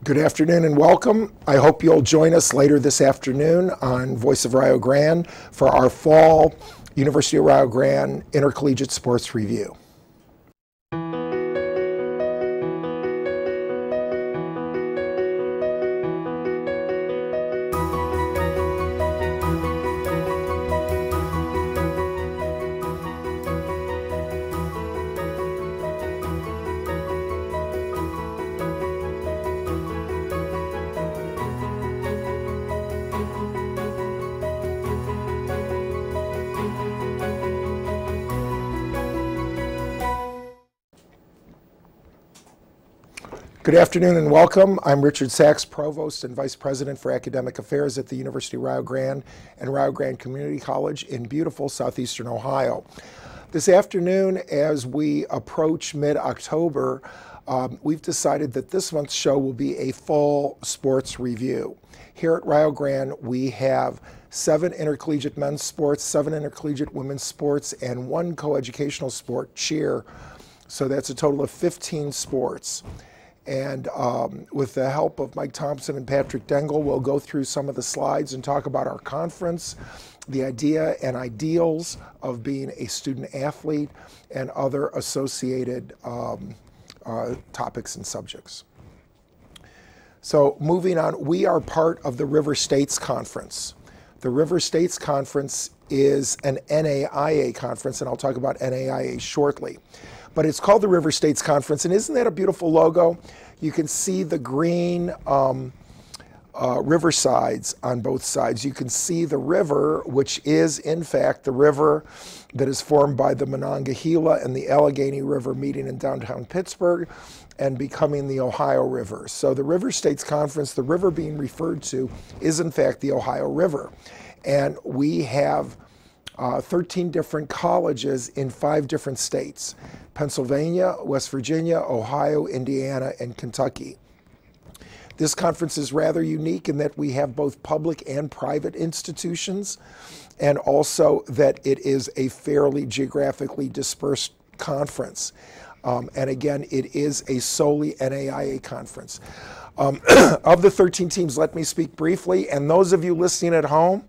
Good afternoon and welcome. I hope you'll join us later this afternoon on Voice of Rio Grande for our fall University of Rio Grande Intercollegiate Sports Review. Good afternoon and welcome. I'm Richard Sachs, Provost and Vice President for Academic Affairs at the University of Rio Grande and Rio Grande Community College in beautiful southeastern Ohio. This afternoon, as we approach mid-October, we've decided that this month's show will be a fall sports review. Here at Rio Grande, we have 7 intercollegiate men's sports, 7 intercollegiate women's sports, and 1 coeducational sport, cheer. So that's a total of 15 sports. And with the help of Mike Thompson and Patrick Dengel, we'll go through some of the slides and talk about our conference, the idea and ideals of being a student athlete, and other associated topics and subjects. So moving on, we are part of the River States Conference. The River States Conference is an NAIA conference, and I'll talk about NAIA shortly. But it's called the River States Conference, and isn't that a beautiful logo? You can see the green riversides on both sides. You can see the river, which is in fact the river that is formed by the Monongahela and the Allegheny River meeting in downtown Pittsburgh and becoming the Ohio River. So the River States Conference, the river being referred to, is in fact the Ohio River. And we have 13 different colleges in 5 different states: Pennsylvania, West Virginia, Ohio, Indiana, and Kentucky. This conference is rather unique in that we have both public and private institutions, and also that it is a fairly geographically dispersed conference. And again, it is a solely NAIA conference. Of the 13 teams, let me speak briefly, and those of you listening at home,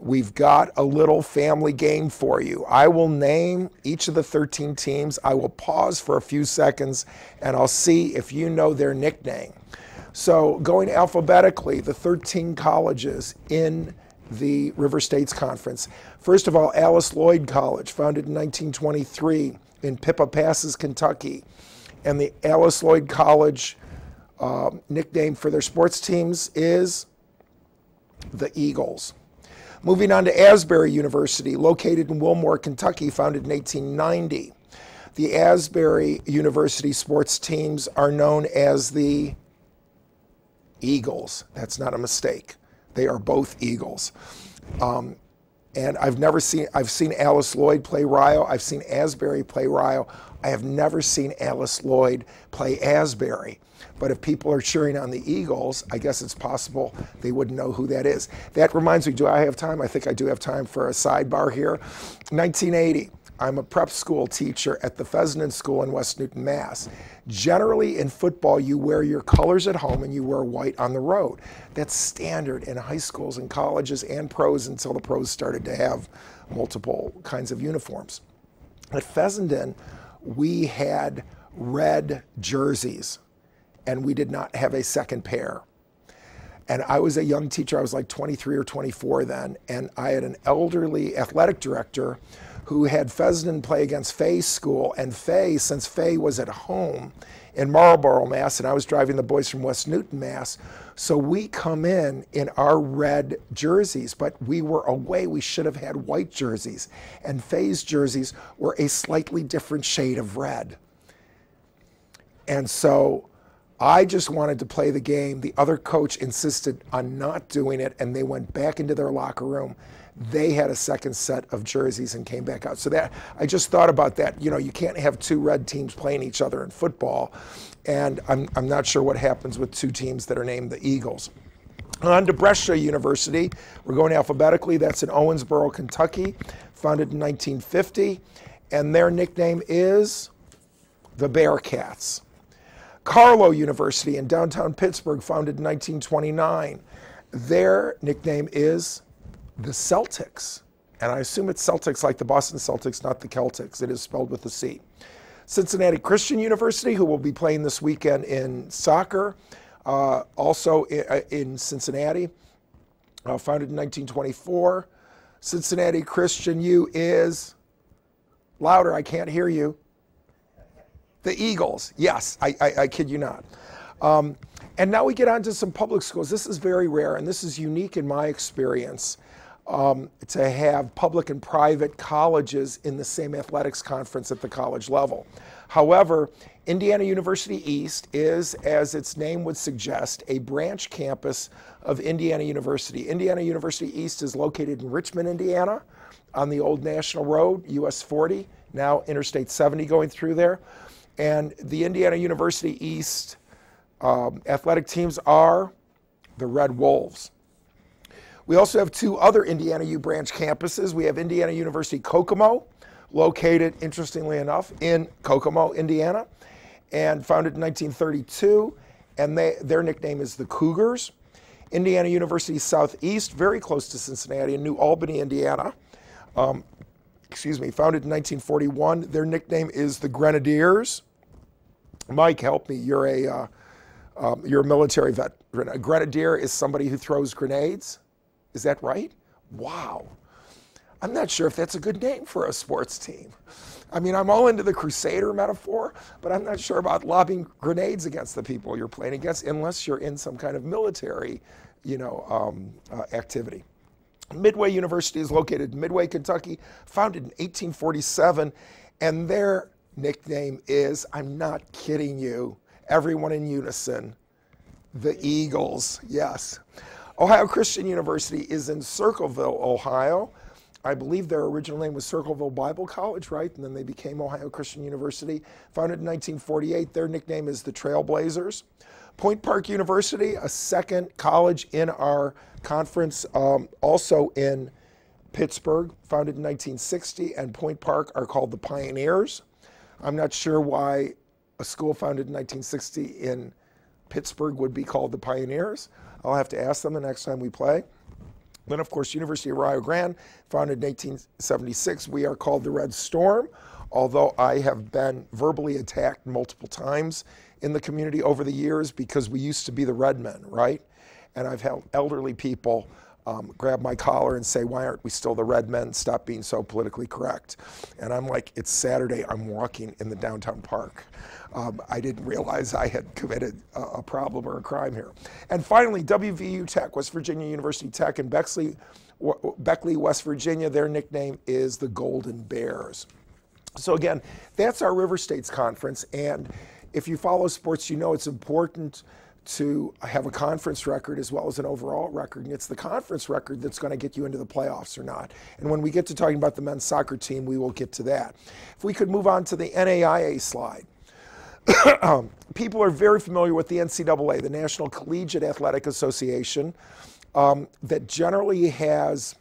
we've got a little family game for you. I will name each of the 13 teams. I will pause for a few seconds, and I'll see if you know their nickname. So going alphabetically, the 13 colleges in the River States Conference. First of all, Alice Lloyd College, founded in 1923 in Pippa Passes, Kentucky. And the Alice Lloyd College nickname for their sports teams is the Eagles. Moving on to Asbury University, located in Wilmore, Kentucky, founded in 1890. The Asbury University sports teams are known as the Eagles. That's not a mistake. They are both Eagles. And I've seen Alice Lloyd play Rio. I've seen Asbury play Rio. I have never seen Alice Lloyd play Asbury. But if people are cheering on the Eagles, I guess it's possible they wouldn't know who that is. That reminds me, do I have time? I think I do have time for a sidebar here. 1980, I'm a prep school teacher at the Fessenden School in West Newton, Mass. Generally in football, you wear your colors at home and you wear white on the road. That's standard in high schools and colleges and pros until the pros started to have multiple kinds of uniforms. At Fessenden, we had red jerseys, and we did not have a second pair. And I was a young teacher. I was like 23 or 24 then, and I had an elderly athletic director who had Fessenden play against Fay's school, and Fay, since Fay was at home in Marlborough, Mass, and I was driving the boys from West Newton, Mass, so we come in our red jerseys, but we were away. We should have had white jerseys, and Fay's jerseys were a slightly different shade of red. And so I just wanted to play the game. The other coach insisted on not doing it, and they went back into their locker room. They had a second set of jerseys and came back out. So that, I just thought about that. You know, you can't have 2 red teams playing each other in football, and I'm not sure what happens with 2 teams that are named the Eagles. On to Brescia University. We're going alphabetically. That's in Owensboro, Kentucky, founded in 1950, and their nickname is the Bearcats. Carlow University in downtown Pittsburgh, founded in 1929. Their nickname is the Celtics. And I assume it's Celtics like the Boston Celtics, not the Celtics. It is spelled with a C. Cincinnati Christian University, who will be playing this weekend in soccer, also in Cincinnati, founded in 1924. Cincinnati Christian U is, louder, I can't hear you. The Eagles, yes, I kid you not. And now we get on to some public schools. This is very rare, and this is unique in my experience, to have public and private colleges in the same athletics conference at the college level. However, Indiana University East is, as its name would suggest, a branch campus of Indiana University. Indiana University East is located in Richmond, Indiana, on the old National Road, US 40, now Interstate 70 going through there. And the Indiana University East athletic teams are the Red Wolves. We also have two other Indiana U branch campuses. We have Indiana University Kokomo, located, interestingly enough, in Kokomo, Indiana, and founded in 1932, and their nickname is the Cougars. Indiana University Southeast, very close to Cincinnati, in New Albany, Indiana, founded in 1941. Their nickname is the Grenadiers. Mike, help me. You're a military veteran. A grenadier is somebody who throws grenades. Is that right? Wow. I'm not sure if that's a good name for a sports team. I mean, I'm all into the Crusader metaphor, but I'm not sure about lobbing grenades against the people you're playing against unless you're in some kind of military, activity. Midway University is located in Midway, Kentucky, founded in 1847, and their nickname is, I'm not kidding you, everyone in unison, the Eagles, yes. Ohio Christian University is in Circleville, Ohio. I believe their original name was Circleville Bible College, right? And then they became Ohio Christian University. Founded in 1948, their nickname is the Trailblazers. Point Park University, a second college in our conference, also in Pittsburgh, founded in 1960, and Point Park are called the Pioneers. I'm not sure why a school founded in 1960 in Pittsburgh would be called the Pioneers. I'll have to ask them the next time we play. Then, of course, University of Rio Grande, founded in 1876. We are called the Red Storm, although I have been verbally attacked multiple times in the community over the years because we used to be the Red Men, right? And I've had elderly people grab my collar and say, why aren't we still the Red Men? Stop being so politically correct. And I'm like, it's Saturday, I'm walking in the downtown park. I didn't realize I had committed a problem or a crime here. And finally, WVU Tech, West Virginia University Tech in Beckley, West Virginia, their nickname is the Golden Bears. So again, that's our River States Conference. And if you follow sports, you know it's important to have a conference record as well as an overall record. And it's the conference record that's going to get you into the playoffs or not. And when we get to talking about the men's soccer team, we will get to that. If we could move on to the NAIA slide. People are very familiar with the NCAA, the National Collegiate Athletic Association, that generally has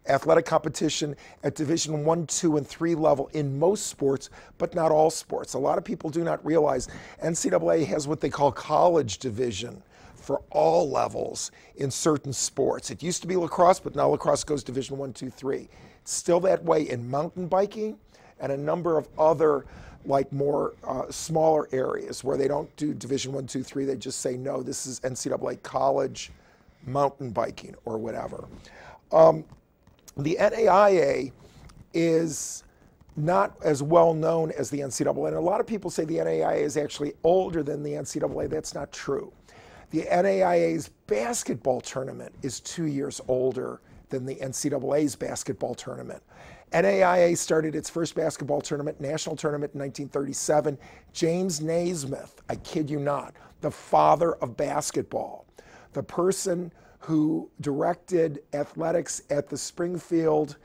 athletic competition at Division I, II, and III level in most sports, but not all sports. A lot of people do not realize NCAA has what they call college division for all levels in certain sports. It used to be lacrosse, but now lacrosse goes Division I, II, III. It's still that way in mountain biking and a number of other like more smaller areas where they don't do Division I, II, III. They just say, no, this is NCAA college mountain biking or whatever. The NAIA is not as well known as the NCAA. And a lot of people say the NAIA is actually older than the NCAA. That's not true. The NAIA's basketball tournament is 2 years older than the NCAA's basketball tournament. NAIA started its first basketball tournament, national tournament in 1937. James Naismith, I kid you not, the father of basketball, the person who directed athletics at the Springfield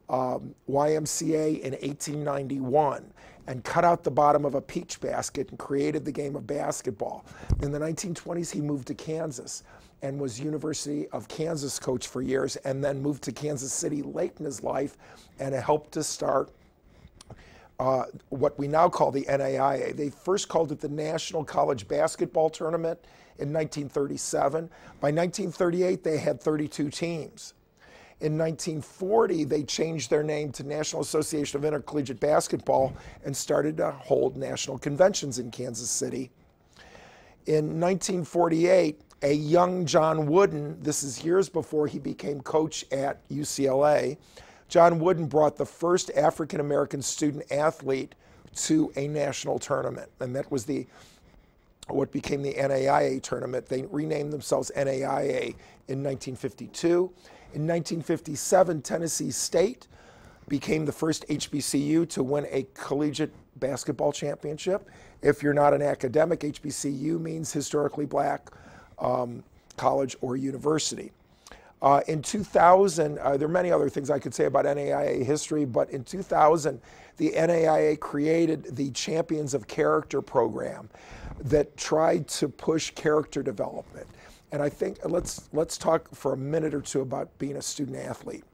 YMCA in 1891 and cut out the bottom of a peach basket and created the game of basketball. In the 1920s, he moved to Kansas and was University of Kansas coach for years, and then moved to Kansas City late in his life and helped to start what we now call the NAIA. They first called it the National College Basketball Tournament in 1937. By 1938, they had 32 teams. In 1940, they changed their name to National Association of Intercollegiate Basketball and started to hold national conventions in Kansas City. In 1948, a young John Wooden, this is years before he became coach at UCLA, John Wooden brought the first African-American student athlete to a national tournament, and that was what became the NAIA tournament. They renamed themselves NAIA in 1952. In 1957, Tennessee State became the first HBCU to win a collegiate basketball championship. If you're not an academic, HBCU means historically black college or university. In 2000, there are many other things I could say about NAIA history, but in 2000, the NAIA created the Champions of Character program that tried to push character development. And I think let's talk for a minute or two about being a student athlete.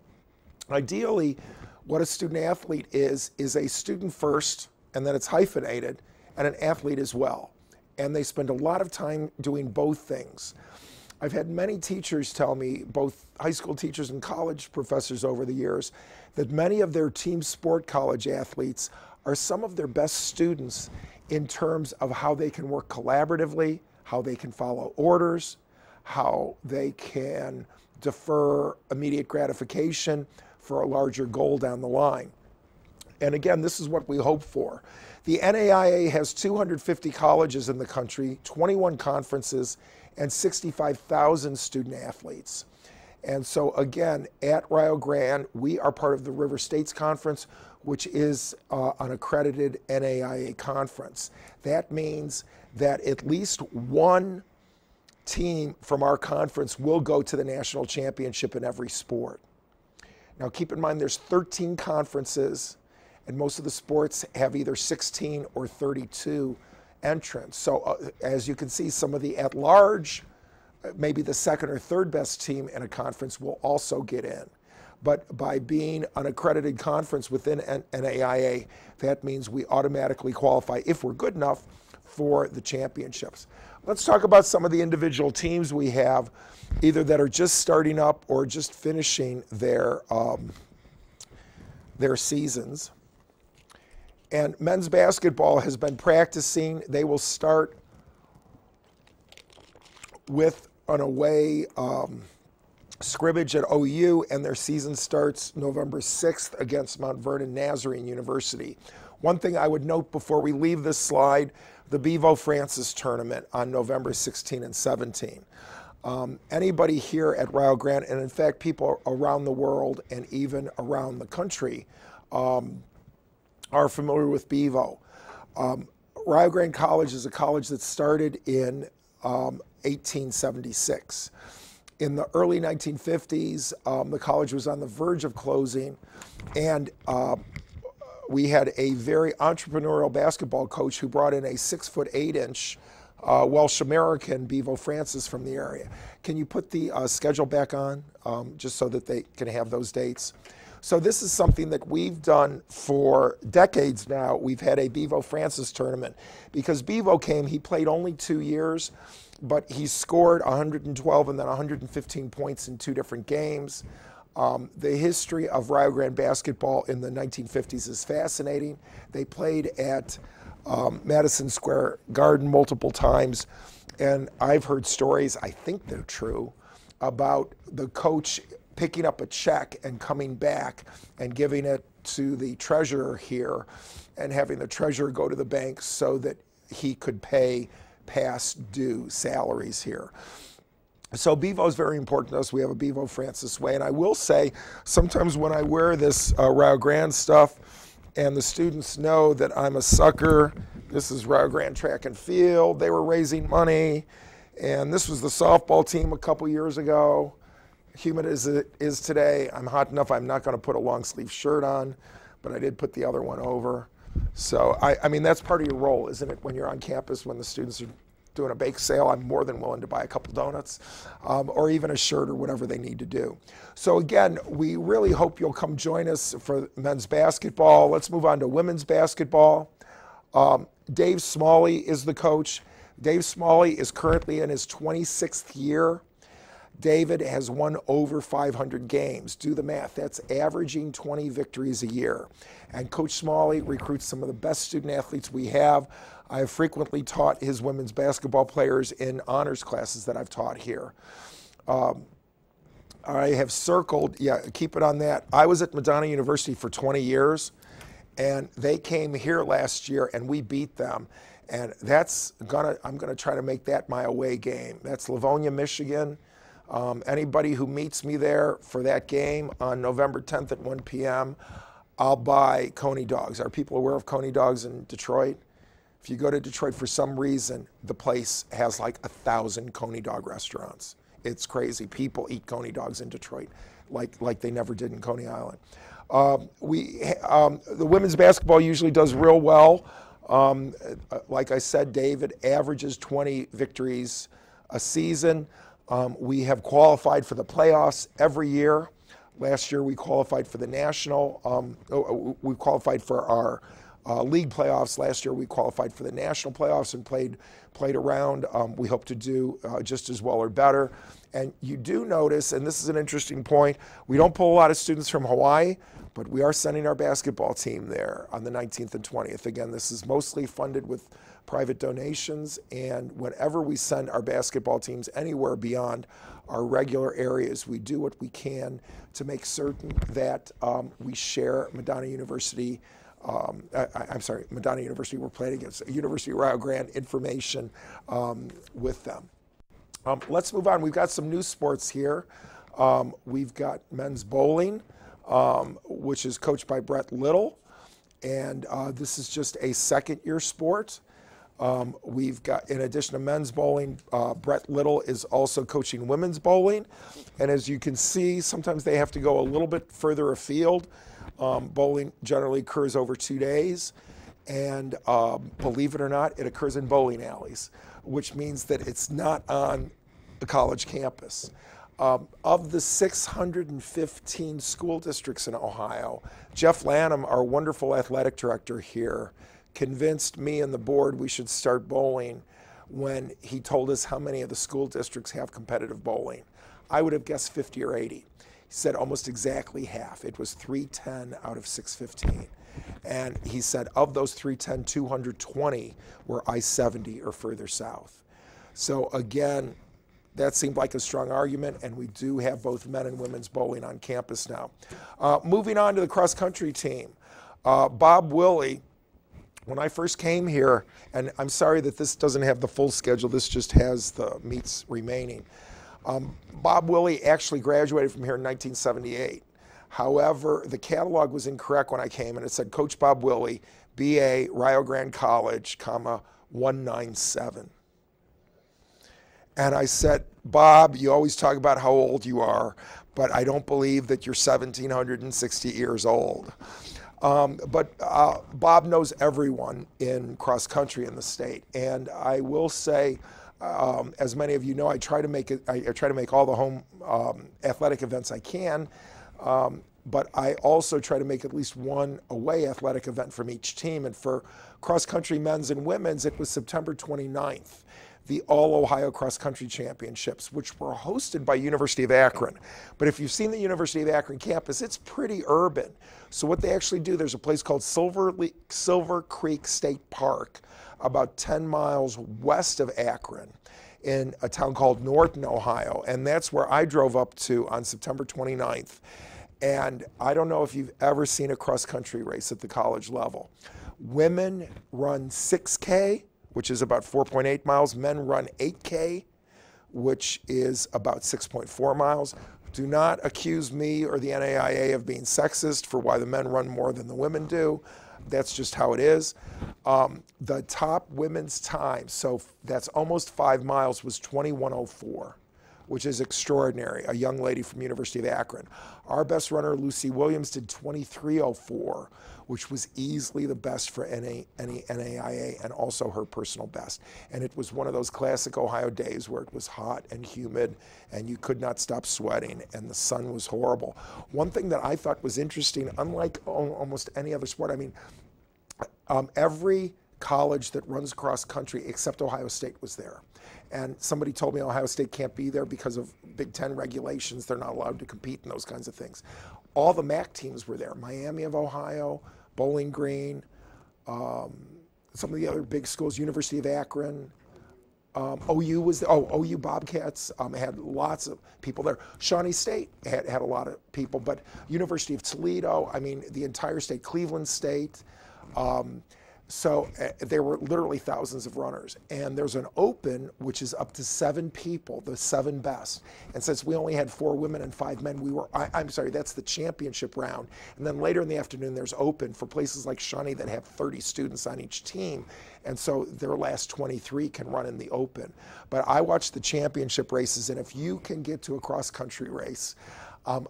Ideally, what a student athlete is a student first, and then it's hyphenated, and an athlete as well. And they spend a lot of time doing both things. I've had many teachers tell me, both high school teachers and college professors over the years, that many of their team sport college athletes are some of their best students in terms of how they can work collaboratively, how they can follow orders, how they can defer immediate gratification for a larger goal down the line. And again, this is what we hope for. The NAIA has 250 colleges in the country, 21 conferences, and 65,000 student athletes. And so again, at Rio Grande, we are part of the River States Conference, which is an accredited NAIA conference. That means that at least one team from our conference will go to the national championship in every sport. Now keep in mind there's 13 conferences, and most of the sports have either 16 or 32 entrants. So as you can see, some of the at-large, maybe the second or third best team in a conference will also get in. But by being an accredited conference within NAIA, that means we automatically qualify, if we're good enough, for the championships. Let's talk about some of the individual teams we have, either that are just starting up or just finishing their seasons. And men's basketball has been practicing. They will start with an away scrimmage at OU, and their season starts November 6th against Mount Vernon Nazarene University. One thing I would note before we leave this slide, the Bevo Francis tournament on November 16 and 17. Anybody here at Rio Grande, and in fact people around the world and even around the country, are familiar with Bevo. Rio Grande College is a college that started in 1876. In the early 1950s, the college was on the verge of closing, and we had a very entrepreneurial basketball coach who brought in a 6'8" Welsh American, Bevo Francis, from the area. Can you put the schedule back on, just so that they can have those dates? So this is something that we've done for decades now. We've had a Bevo Francis tournament because Bevo came, he played only 2 years, but he scored 112 and then 115 points in 2 different games. The history of Rio Grande basketball in the 1950s is fascinating. They played at Madison Square Garden multiple times, and I've heard stories, I think they're true, about the coach picking up a check and coming back and giving it to the treasurer here and having the treasurer go to the bank so that he could pay past due salaries here. So Bevo is very important to us. We have a Bevo Francis way. And I will say, sometimes when I wear this Rio Grande stuff and the students know that I'm a sucker, this is Rio Grande track and field, they were raising money, and this was the softball team a couple years ago. Humid as it is today, I'm hot enough I'm not going to put a long sleeve shirt on, but I did put the other one over. So I mean, that's part of your role, isn't it, when you're on campus, when the students are doing a bake sale, I'm more than willing to buy a couple donuts or even a shirt or whatever they need to do. So again, we really hope you'll come join us for men's basketball. Let's move on to women's basketball. Dave Smalley is the coach. Dave Smalley is currently in his 26th year. David has won over 500 games. Do the math. That's averaging 20 victories a year. And Coach Smalley recruits some of the best student athletes we have. I have frequently taught his women's basketball players in honors classes that I've taught here. I have circled, yeah, keep it on that. I was at Madonna University for 20 years, and they came here last year, and we beat them. And I'm gonna try to make that my away game. That's Livonia, Michigan. Anybody who meets me there for that game on November 10th at 1 p.m., I'll buy Coney dogs. Are people aware of Coney dogs in Detroit? If you go to Detroit for some reason, the place has like 1,000 Coney dog restaurants. It's crazy. People eat Coney dogs in Detroit like they never did in Coney Island. The women's basketball usually does real well. Like I said, David averages 20 victories a season. We have qualified for the playoffs every year. Last year we qualified for the national. We qualified for our league playoffs. Last year we qualified for the national playoffs and played around. We hope to do just as well or better. And you do notice, and this is an interesting point, we don't pull a lot of students from Hawaii, but we are sending our basketball team there on the 19th and 20th. Again, this is mostly funded with private donations, and whenever we send our basketball teams anywhere beyond our regular areas, we do what we can to make certain that we share Madonna University, Madonna University we're playing against, University of Rio Grande information with them. Let's move on. We've got some new sports here. We've got men's bowling, which is coached by Brett Little, and this is just a second-year sport. We've got, in addition to men's bowling, Brett Little is also coaching women's bowling. And as you can see, sometimes they have to go a little bit further afield. Bowling generally occurs over 2 days. And believe it or not, it occurs in bowling alleys, which means that it's not on the college campus. Of the 615 school districts in Ohio, Jeff Lanham, our wonderful athletic director here, convinced me and the board we should start bowling when he told us how many of the school districts have competitive bowling. I would have guessed 50 or 80. He said almost exactly half. It was 310 out of 615. And he said of those 310, 220 were I-70 or further south. So again, that seemed like a strong argument, and we do have both men and women's bowling on campus now. Moving on to the cross-country team. Bob Willie, when I first came here, and I'm sorry that this doesn't have the full schedule, this just has the meets remaining. Bob Willie actually graduated from here in 1978. However, the catalog was incorrect when I came, and it said Coach Bob Willie, BA, Rio Grande College, 197. And I said, Bob, you always talk about how old you are, but I don't believe that you're 1,760 years old. But Bob knows everyone in cross country in the state, and I will say, as many of you know, I try to make all the home athletic events I can, but I also try to make at least one away athletic event from each team. And for cross country men's and women's, it was September 29th. The All-Ohio Cross Country Championships, which were hosted by University of Akron. But if you've seen the University of Akron campus, it's pretty urban. So what they actually do, there's a place called Silver Creek State Park, about 10 miles west of Akron, in a town called Norton, Ohio. And that's where I drove up to on September 29th. And I don't know if you've ever seen a cross-country race at the college level. Women run 6K, which is about 4.8 miles. Men run 8K, which is about 6.4 miles. Do not accuse me or the NAIA of being sexist for why the men run more than the women do. That's just how it is. The top women's time, so that's almost 5 miles, was 21:04, which is extraordinary, a young lady from University of Akron. Our best runner, Lucy Williams, did 23:04, which was easily the best for any NAIA and also her personal best. And it was one of those classic Ohio days where it was hot and humid and you could not stop sweating and the sun was horrible. One thing that I thought was interesting, unlike almost any other sport, I mean, every college that runs cross country except Ohio State was there. And somebody told me Ohio State can't be there because of Big Ten regulations. They're not allowed to compete in those kinds of things. All the MAC teams were there. Miami of Ohio, Bowling Green, some of the other big schools, University of Akron, OU was there. OU Bobcats had lots of people there. Shawnee State had a lot of people, but University of Toledo, I mean, the entire state, Cleveland State. So there were literally thousands of runners. And there's an open, which is up to 7 people, the 7 best. And since we only had 4 women and 5 men, I'm sorry, that's the championship round. And then later in the afternoon, there's open for places like Shawnee that have 30 students on each team. And so their last 23 can run in the open. But I watched the championship races, and if you can get to a cross-country race,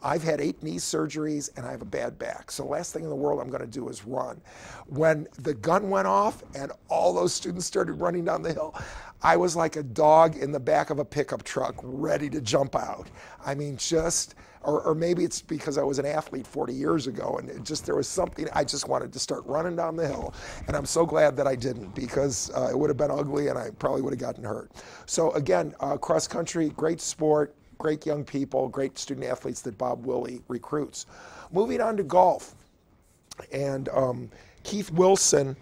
I've had 8 knee surgeries and I have a bad back. So last thing in the world I'm going to do is run. When the gun went off and all those students started running down the hill, I was like a dog in the back of a pickup truck ready to jump out. I mean, or maybe it's because I was an athlete 40 years ago and there was something, I just wanted to start running down the hill. And I'm so glad that I didn't, because it would have been ugly and I probably would have gotten hurt. So again, cross country, great sport. Great young people, great student athletes that Bob Willey recruits. Moving on to golf. And Keith Wilson,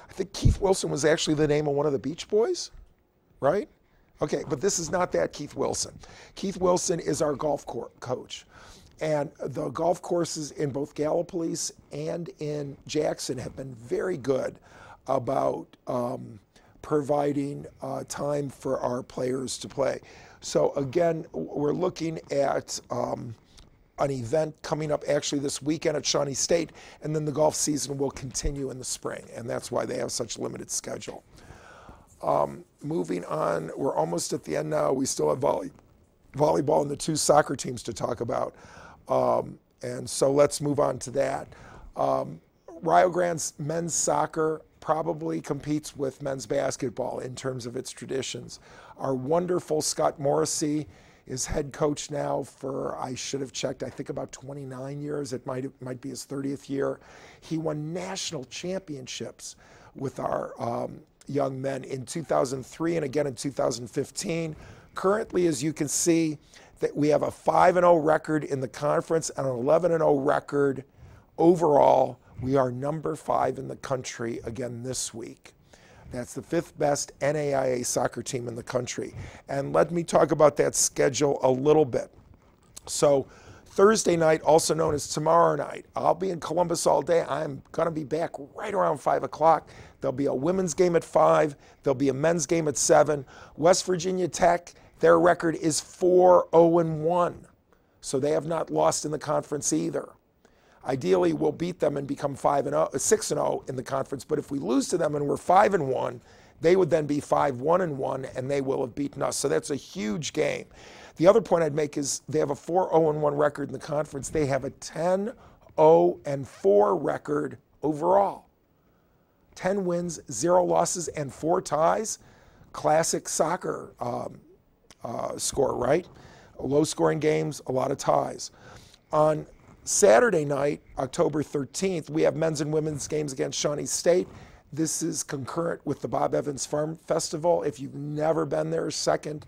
I think Keith Wilson was actually the name of one of the Beach Boys, right? Okay, but this is not that Keith Wilson. Keith Wilson is our golf coach. And the golf courses in both Gallipolis and in Jackson have been very good about providing time for our players to play. So again, we're looking at an event coming up actually this weekend at Shawnee State, and then the golf season will continue in the spring, and that's why they have such limited schedule. Moving on, we're almost at the end now. We still have volleyball and the 2 soccer teams to talk about, and so let's move on to that. Rio Grande's men's soccer probably competes with men's basketball in terms of its traditions. Our wonderful Scott Morrissey is head coach now for, I should have checked, I think about 29 years. It might be his 30th year. He won national championships with our young men in 2003 and again in 2015. Currently, as you can see, that we have a 5-0 record in the conference and an 11-0 record overall. We are number 5 in the country again this week. That's the 5th best NAIA soccer team in the country. And let me talk about that schedule a little bit. So Thursday night, also known as tomorrow night, I'll be in Columbus all day. I'm going to be back right around 5 o'clock. There'll be a women's game at 5. There'll be a men's game at 7. West Virginia Tech, their record is 4-0-1. So they have not lost in the conference either. Ideally, we'll beat them and become 6-0 in the conference. But if we lose to them and we're 5-1, they would then be 5-1-1, and they will have beaten us. So that's a huge game. The other point I'd make is they have a 4-0-1 record in the conference. They have a 10-0-4 record overall. 10 wins, 0 losses, and 4 ties. Classic soccer score, right? Low-scoring games, a lot of ties. On Saturday night, October 13th, we have men's and women's games against Shawnee State. This is concurrent with the Bob Evans Farm Festival. If you've never been there, second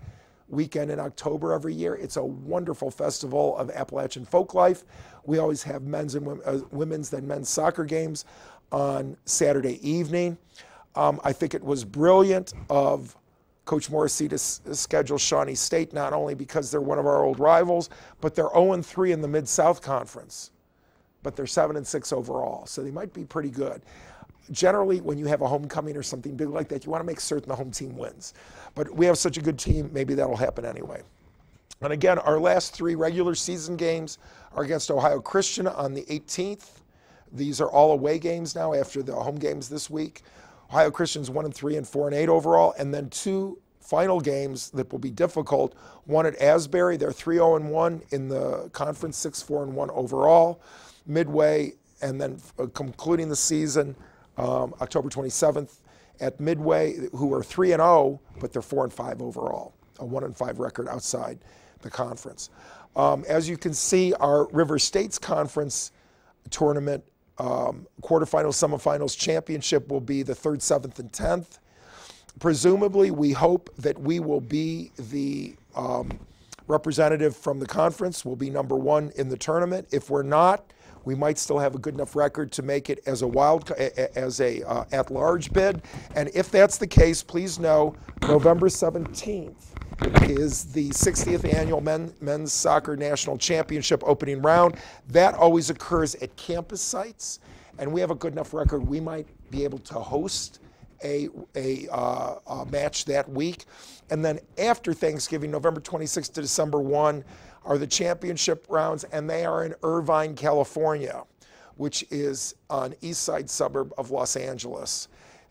weekend in October every year. It's a wonderful festival of Appalachian folk life. We always have men's and women's, then men's soccer games on Saturday evening. I think it was brilliant of Coach Morrissey to schedule Shawnee State, not only because they're one of our old rivals, but they're 0-3 in the Mid-South Conference. But they're 7-6 overall, so they might be pretty good. Generally, when you have a homecoming or something big like that, you want to make certain the home team wins. But we have such a good team, maybe that'll happen anyway. And again, our last 3 regular season games are against Ohio Christian on the 18th. These are all away games now after the home games this week. Ohio Christian's 1-3 and 4-8 overall, and then 2 final games that will be difficult. One at Asbury, they're 3-0-1 in the conference, 6-4-1 overall. Midway, and then concluding the season October 27th at Midway, who are 3-0, but they're 4-5 overall, a 1-5 record outside the conference. As you can see, our River States Conference tournament quarterfinals, semifinals, championship will be the 3rd, 7th, and 10th. Presumably, we hope that we will be the representative from the conference. We'll be number 1 in the tournament. If we're not, we might still have a good enough record to make it as a at-large bid. And if that's the case, please know November 17th is the 60th annual men's soccer national championship opening round. That always occurs at campus sites, and we have a good enough record we might be able to host a match that week. And then after Thanksgiving, November 26th to December 1, are the championship rounds, and they are in Irvine, California, which is an east side suburb of Los Angeles.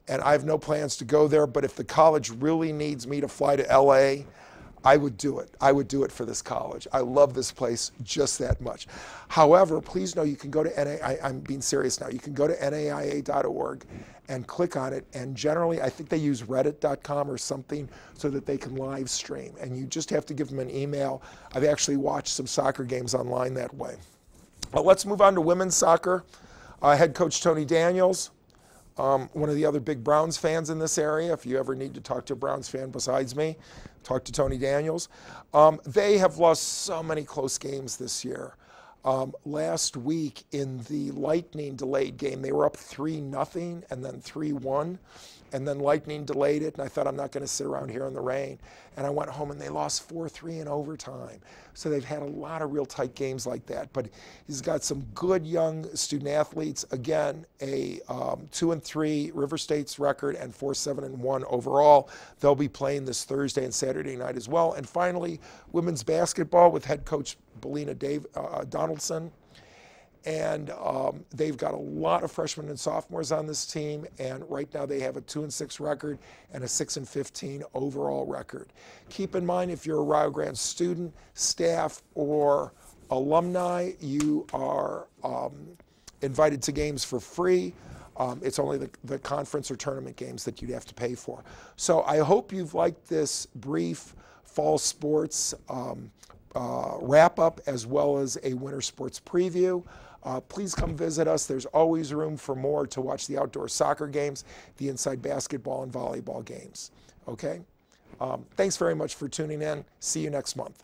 And I have no plans to go there, but if the college really needs me to fly to LA, I would do it. I would do it for this college. I love this place just that much. However, please know you can go to I'm being serious now. You can go to naia.org and click on it. And generally, I think they use reddit.com or something so that they can live stream. And you just have to give them an email. I've actually watched some soccer games online that way. Well, let's move on to women's soccer. Head coach Tony Daniels, one of the other big Browns fans in this area. If you ever need to talk to a Browns fan besides me, talk to Tony Daniels. They have lost so many close games this year. Last week in the Lightning delayed game, they were up 3-0 and then 3-1. And then Lightning delayed it, and I thought, I'm not going to sit around here in the rain. And I went home, and they lost 4-3 in overtime. So they've had a lot of real tight games like that. But he's got some good young student athletes. Again, a 2-3 River States record and 4-7-1 overall. They'll be playing this Thursday and Saturday night as well. And finally, women's basketball with head coach Belina Donaldson. And they've got a lot of freshmen and sophomores on this team, and right now they have a 2-6 record and a 6-15 overall record. Keep in mind, if you're a Rio Grande student, staff, or alumni, you are invited to games for free. It's only the conference or tournament games that you'd have to pay for. So I hope you've liked this brief fall sports wrap-up as well as a winter sports preview. Please come visit us. There's always room for more to watch the outdoor soccer games, the inside basketball and volleyball games. Okay? Thanks very much for tuning in. See you next month.